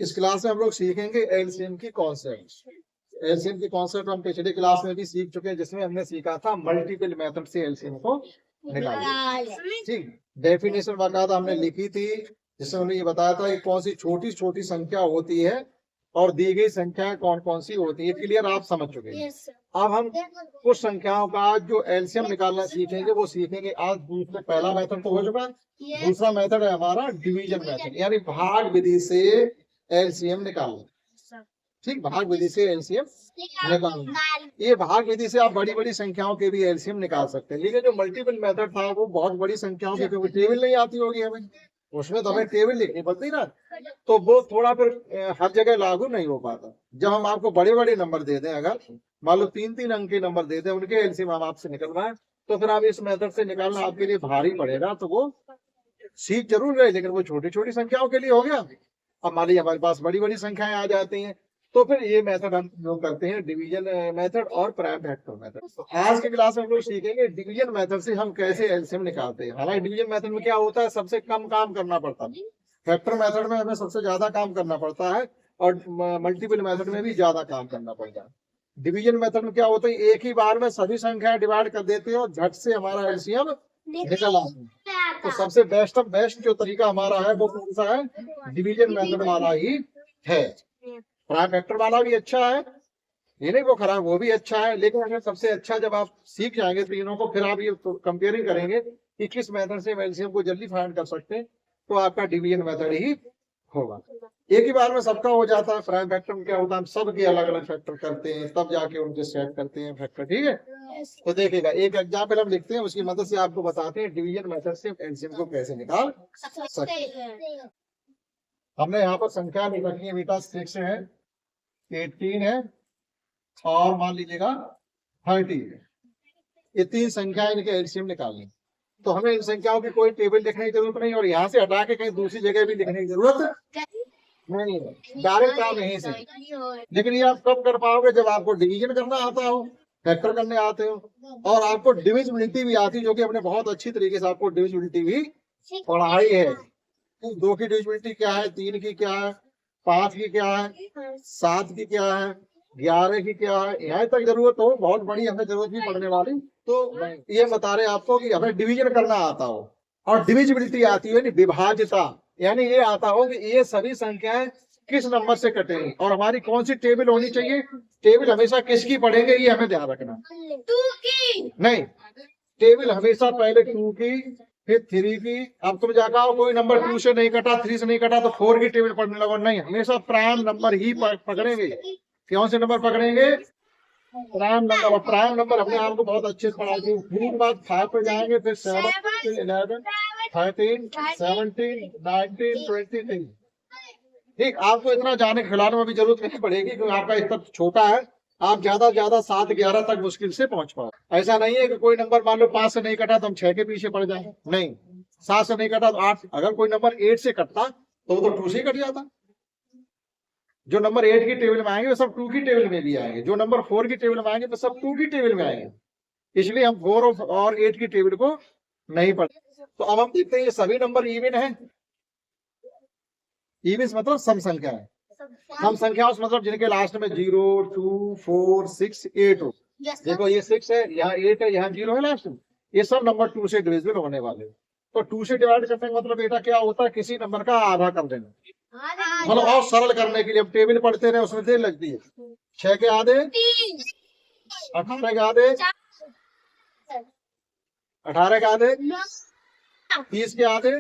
इस क्लास में हम लोग सीखेंगे एलसीएम की कॉन्सेप्ट। एलसीएम की कॉन्सेप्ट हम पिछले क्लास में भी सीख चुके हैं, जिसमें हमने सीखा था मल्टीपल मेथड से एलसीएम को निकालना। ठीक, डेफिनेशन बाकायदा हमने लिखी थी, जिसमें हमने ये बताया था कि कौन सी छोटी छोटी संख्या होती है और दी गई संख्या कौन कौन सी होती है। क्लियर, आप समझ चुके हैं। अब हम कुछ संख्याओं का जो एलसीएम निकालना सीखेंगे वो सीखेंगे आज। दूसरा पहला मेथड तो हो चुका, दूसरा मेथड है हमारा डिवीजन मेथड, यानी भाग विधि से एलसीएम निकालना। ठीक, भाग विधि से एलसीएम निकालना। ये भाग विधि से आप बड़ी बड़ी संख्याओं के भी एलसीएम निकाल सकते हैं, लेकिन जो मल्टीपल मेथड था वो बहुत बड़ी संख्याओं की, क्योंकि टेबल नहीं आती होगी हमें, उसमें तो हमें टेबल लिखनी पड़ती ना, तो वो थोड़ा फिर हर जगह लागू नहीं हो पाता। जब हम आपको बड़े बड़े नंबर दे दें, अगर मान लो 3-3 अंक के नंबर दे दें, उनके एलसीएम हम आपसे निकलवाएं, तो फिर आप इस मेथड से निकालना आपके लिए भारी पड़ेगा। तो वो सीख जरूर गए, लेकिन वो छोटी छोटी संख्याओं के लिए हो गया। अब मान लीजिए हमारे पास बड़ी बड़ी संख्याएं आ जाती हैं, तो फिर ये मेथड हम लोग करते हैं डिवीजन मेथड और प्राइम फैक्टर मेथड। तो आज के क्लास में हम लोग सीखेंगे डिवीजन मेथड से हम कैसे एलसीएम निकालते हैं। हालांकि डिवीजन मेथड में क्या होता है, सबसे कम काम करना पड़ता है। फैक्टर मेथड में हमें सबसे ज्यादा काम करना पड़ता है, और मल्टीपल मेथड में भी ज्यादा काम करना पड़ता है। डिवीजन मेथड में क्या होता है, एक ही बार में सभी संख्याएं डिवाइड कर देते हैं और झट से हमारा एलसीएम निकल आता है। तो सबसे बेस्ट ऑफ बेस्ट जो तरीका हमारा है वो कौन सा है, डिवीजन मेथड वाला ही है। प्राइम फैक्टर वाला भी अच्छा है, ये नहीं वो खराब, वो भी अच्छा है, लेकिन अगर सबसे अच्छा जब आप सीख जाएंगे तीनों को, फिर आप ये कंपेयरिंग करेंगे कि किस मेथड से एलसीएम को जल्दी फाइंड कर सकते हैं, तो आपका डिवीजन मेथड ही होगा। एक ही बार में सबका हो जाता है। प्राइम फैक्टर में क्या होता है, हम सबके अलग अलग फैक्टर करते हैं, तब जाके उनके सेट करते हैं फैक्टर। ठीक है, तो देखिएगा एक एग्जाम्पल हम लिखते हैं, उसकी मदद से आपको बताते हैं डिवीजन मेथड से एलसीएम को कैसे निकाल सकते हैं। हमने यहाँ पर संख्या लिख रखी है बेटा, 6 है, 18 है, और मान लीजिएगा 30 है। ये तीन संख्या इनके एलसीएम निकालनी, तो हमें इन संख्याओं की कोई टेबल लिखने की जरूरत नहीं, और यहाँ से हटा के कहीं दूसरी जगह भी लिखने की जरूरत नहीं है, डायरेक्ट आप यहीं से। लेकिन ये आप कब कर पाओगे, जब आपको डिवीजन करना आता हो, फैक्टर करने आते हो, और आपको डिविजिबिलिटी भी आती है, जो कि हमने बहुत अच्छी तरीके से आपको डिविजिबिलिटी भी पढ़ाई है। 2 की डिविजिबिलिटी क्या है, 3 की क्या है, 5 की क्या है, 7 की क्या है, 11 की क्या है, यहाँ तक जरूरत हो, बहुत बड़ी हमें जरूरत भी पड़ने वाली। तो ये बता रहे आपको कि हमें डिवीजन करना आता हो, और डिविजिबिलिटी आती है विभाज्यता, यानी ये आता हो कि ये सभी संख्याएं किस नंबर से कटेंगी और हमारी कौन सी टेबल होनी चाहिए। टेबल हमेशा किसकी पढ़ेंगे, ये हमें ध्यान रखना। 2 की नहीं, टेबल हमेशा पहले 2 की, फिर 3 की। अब तुम जाकर कोई नंबर 2 से नहीं कटा, 3 से नहीं कटा, तो 4 की टेबल पढ़ने लगो। नहीं, हमेशा प्राइम नंबर ही पकड़ेंगे। कौन से नंबर पकड़ेंगे, प्राइम नंबर। और प्राइम नंबर अपने आप को बहुत अच्छे से पढ़ाएंगे। फिर के बाद 5 पे जाएंगे, फिर 7, 11, 13, 17, 19, 23। ठीक, आपको इतना जाने खिलाने में भी जरूरत नहीं पड़ेगी, क्योंकि आपका स्तर छोटा है। आप ज्यादा से ज्यादा 7-11 तक मुश्किल से पहुंच पाओ। ऐसा नहीं है कि कोई नंबर मान लो 5 से नहीं कटा तो हम 6 के पीछे पड़ जाए। नहीं, 7 से नहीं कटा तो 8। अगर कोई नंबर 8 से कटता तो वो तो 2 से कट जाता। जो नंबर 8 की टेबल में आएंगे वो सब 2 की टेबल में भी आएंगे, जो नंबर 4 की टेबल में आएंगे तो सब 2 की टेबल में आएंगे। इसलिए हम 4 और 8 की टेबल को नहीं पढ़ते। तो अब हम देखते हैं ये सभी नंबर इवन है। इवन मतलब सम संख्या है। सम संख्या उस मतलब जिनके लास्ट में 0, 2, 4, 6, 8 हो। देखो ये 6 है, यहाँ 8 है, यहाँ 0 है लास्ट में। ये सब नंबर 2 से डिविजिबल होने वाले। तो 2 से डिवाइड करने का मतलब बेटा क्या होता है, किसी नंबर का आधा कर देना। मतलब और सरल करने के लिए हम टेबल पढ़ते रहे, उसमें देर लगती है। 6 के आधे 18 के आधे 18 के आधे 30 के आधे,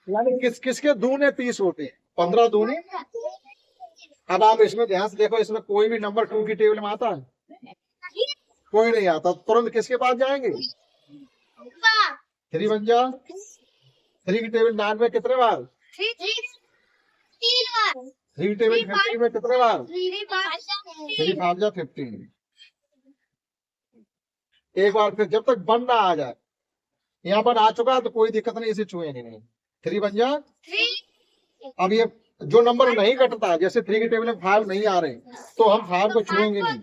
यानी किसके दूने 30 होते हैं, 15 दूने। अब आप इसमें ध्यान से देखो, इसमें कोई भी नंबर 2 की टेबल में आता है, कोई नहीं आता। तुरंत किसके पास जाएंगे, 3 बन जा। 3 की टेबल 9 में कितने बार, 3 3 टेबल 15 में कितने बार, 3 5 जा 15। एक बार फिर जब तक 1 ना आ जाए, यहाँ पर आ चुका है तो कोई दिक्कत नहीं, इसे छुएंगे नहीं। 3 बन जा। अब ये जो नंबर नहीं कटता, जैसे 3 की टेबल में 5 नहीं आ रहे, तो हम 5 को छुएंगे नहीं।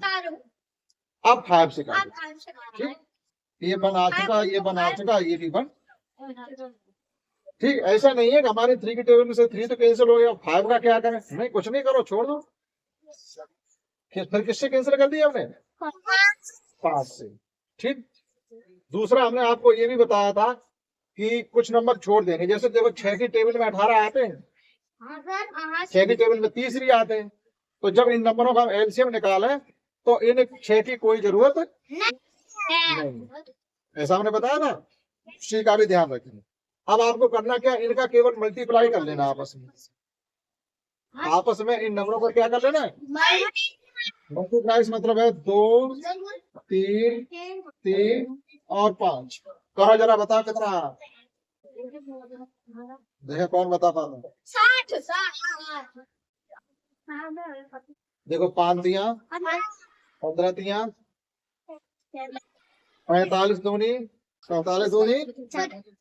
अब 5 से काट, ठीक, ये 1 आ चुका, ये 1 आ चुका, ये भी 1। ठीक, ऐसा नहीं है कि हमारे 3 की टेबल में से 3 तो कैंसिल हो गया, 5 का क्या करें? नहीं, कुछ नहीं करो, छोड़ दो। फिर किससे कैंसिल कर दिया हमने? 5 से। ठीक। दूसरा हमने आपको ये भी बताया था कि कुछ नंबर छोड़ देंगे, जैसे देखो 6 की टेबल में 18 आते हैं, 6 की टेबल में 30 भी आते हैं, तो जब इन नंबरों का एलसीएम निकालें तो इन 6 की कोई जरूरत नहीं, ऐसा हमने बताया था। उसी का भी ध्यान रखें। अब आपको करना क्या, इनका केवल मल्टीप्लाई कर लेना आपस में, आपस में इन नंबरों को क्या कर लेना है, मल्टीप्लाई। मतलब है 2, 3, 3 और 5। कहो जरा, बताओ कितना, देखो कौन बता पा रहा। 60। देखो 5 दिया, 15 दिया, 45 दूनी 47 दूनी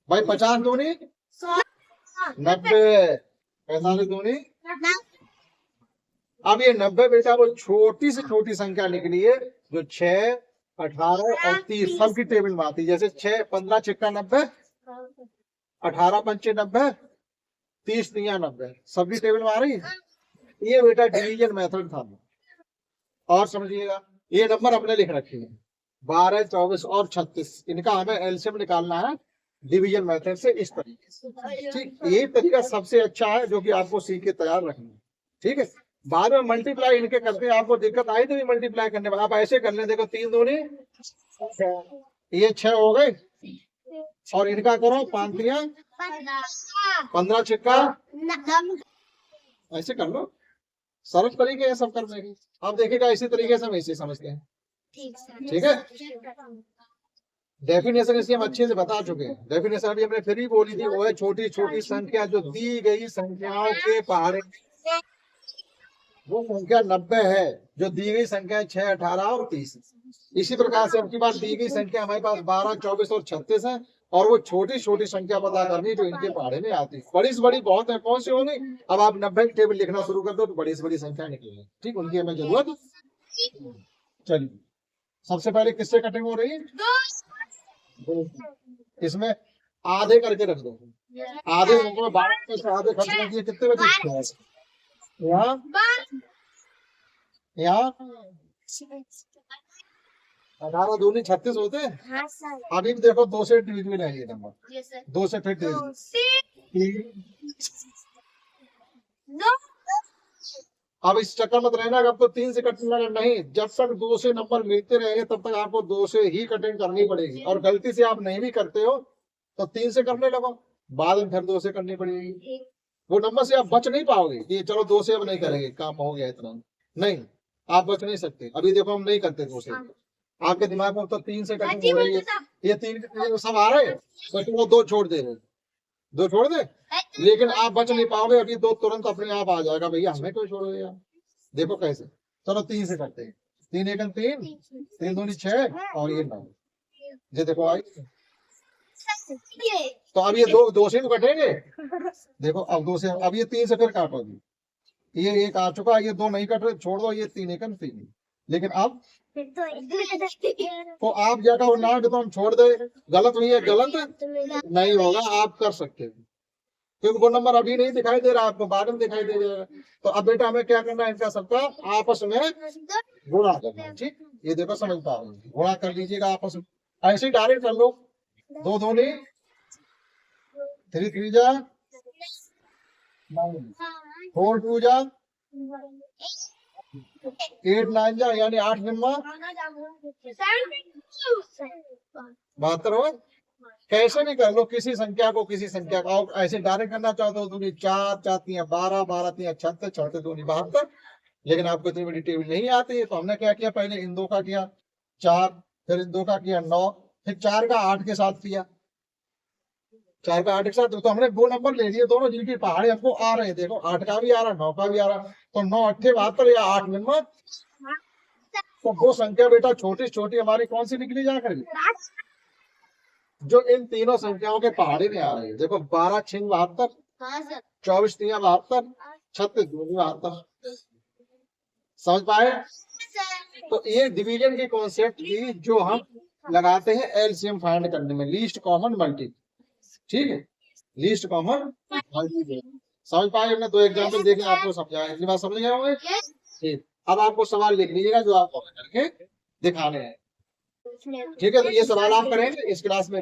भाई, 50 दूनी 90, 45 दूनी। अब ये 90 बेटा वो छोटी से छोटी संख्या निकली है जो 6, 18 और 30 सबकी टेबल में आती है। जैसे 6, 15 छिक्का 90, 18 पंचे 90, 30 तिया 90, सबकी टेबल में आ रही है। ये बेटा डिवीजन मेथड था। और समझिएगा, ये नंबर अपने लिख रखे हैं 12, 24 और 36, इनका हमें एलसीएम निकालना है डिवीजन मेथड से, इस तरीके से। ठीक, यही तरीका सबसे अच्छा है जो कि आपको सीख के तैयार रखना है। ठीक है, बाद में मल्टीप्लाई इनके करते हैं, आपको दिक्कत आई तो मल्टीप्लाई करने में आप ऐसे कर लें, देखो 3 दूनी, ये 6 हो गए, और इनका करो 5 तिया 15 छिक्का, ऐसे कर लो। सरल तरीके है सब करने की। आप देखिएगा इसी तरीके से हम इसे समझते हैं। ठीक है, डेफिनेशन इसकी हम अच्छे से बता चुके हैं। डेफिनेशन अभी हमने फिर ही बोली थी, वो है छोटी छोटी संख्या जो दी गई संख्याओं के पहाड़े, वो संख्या 90 है जो दी गई संख्या 6, 18 और 30। इसी प्रकार से आपकी बात दी गई संख्या हमारे पास 12, 24 और 36 है, और वो छोटी छोटी संख्या पता करनी जो इनके पहाड़े में आती है। बड़ी से बड़ी बहुत है, कौन सी होगी? अब आप 90 की टेबल लिखना शुरू कर दो तो बड़ी से बड़ी संख्या निकलेगी। ठीक, उनकी हमें जरूरत। चलिए, सबसे पहले किससे कटिंग हो रही है? इसमें आधे करके रख दो, आधे अंकों में 12 में से आधे खर्च किए, कितने बचे? यहाँ यहाँ 18 दूनी 36 होते हैं। अभी भी देखो 2 से डिविजन है ये नंबर, 2 से फिर डिविजन। अब इस चक्कर मत रहना अब तो 3 से कटने लगा, नहीं, जब तक 2 से नंबर मिलते रहेंगे तब तक आपको 2 से ही कटिंग करनी पड़ेगी। और गलती से आप नहीं भी करते हो तो 3 से करने लगो, बाद में फिर 2 से करनी पड़ेगी। वो नंबर से आप बच नहीं पाओगे कि चलो 2 से अब नहीं करेंगे, काम हो गया इतना, नहीं, आप बच नहीं सकते। अभी देखो हम नहीं करते 2 से, आपके दिमाग में तो 3 से कटिंग हो रही है, ये 3 सब आ रहे हैं, तो वो 2 छोड़ दे रहे, 2 छोड़ दे, लेकिन आप बच नहीं पाओगे। अभी 2 तुरंत अपने आप आ जाएगा, भैया हमें क्यों छोड़ोगे यार। देखो कैसे, चलो 3 से करते हैं, 3 एकम 3, 3 दूनी 6 और ये 9, ये देखो आई। तो अब ये 2 से तो कटेंगे, देखो अब 2 से, अब ये 3 से फिर काटोगे, ये 1 आ चुका, ये 2 नहीं कट रहे, छोड़ दो, ये 3 एकम 3। लेकिन अब तो आप क्या कहो ना, तो हम छोड़ दे, गलत हुई है, गलत नहीं होगा, आप कर सकते हो, क्योंकि वो नंबर अभी नहीं दिखाई दे रहा, आपको बाद में दिखाई दे जाएगा। तो अब बेटा हमें क्या करना है, इनका सबका आपस में गुणा करना है। ठीक, ये देखो समझ पा रहे, गुणा कर लीजिएगा आपस में, ऐसे ही डायरेक्ट कर लो, 2 दूनी 3 3 जा 9, 4 2 जा 8 9 जा, यानी 8 निम्मा 72 हो। कैसे भी कर लो, किसी संख्या को किसी संख्या का, ऐसे डायरेक्ट करना चाहते हो दूनी 4 4 3 12 12 3 36 36 दूनी 72, लेकिन आपको इतनी बड़ी टेबल नहीं आती है, तो हमने क्या किया, पहले इन 2 का किया 4, फिर इन 2 का किया 9, फिर 4 का 8 के साथ किया, 4 का 8 के साथ, तो हमने 2 नंबर ले लिए दोनों जिनकी पहाड़े हमको आ रहे हैं। देखो 8 का भी आ रहा, 9 का भी आ रहा, तो 9 8 72 या 8 नंबर, तो वो संख्या बेटा छोटी छोटी हमारी कौन सी निकली जा कर, जो इन तीनों संख्याओं के पहाड़े में आ रही है। देखो 12 6 72, 24 3 72, 36 2 72, समझ पाए? तो ये डिवीजन की कॉन्सेप्ट की जो हम लगाते हैं एलसीएम फाइंड करने में, लीस्ट कॉमन मल्टीपल। ठीक है, लीस्ट कॉमन मल्टीपल। समझ पाए? हमने 2 एग्जाम्पल देखे, आपको समझाया, इतनी बात समझ गए होंगे। ठीक, अब आपको सवाल लिख लीजिएगा जो आप कॉपी करके दिखाने हैं। ठीक है, तो ये सवाल आप करेंगे इस क्लास में।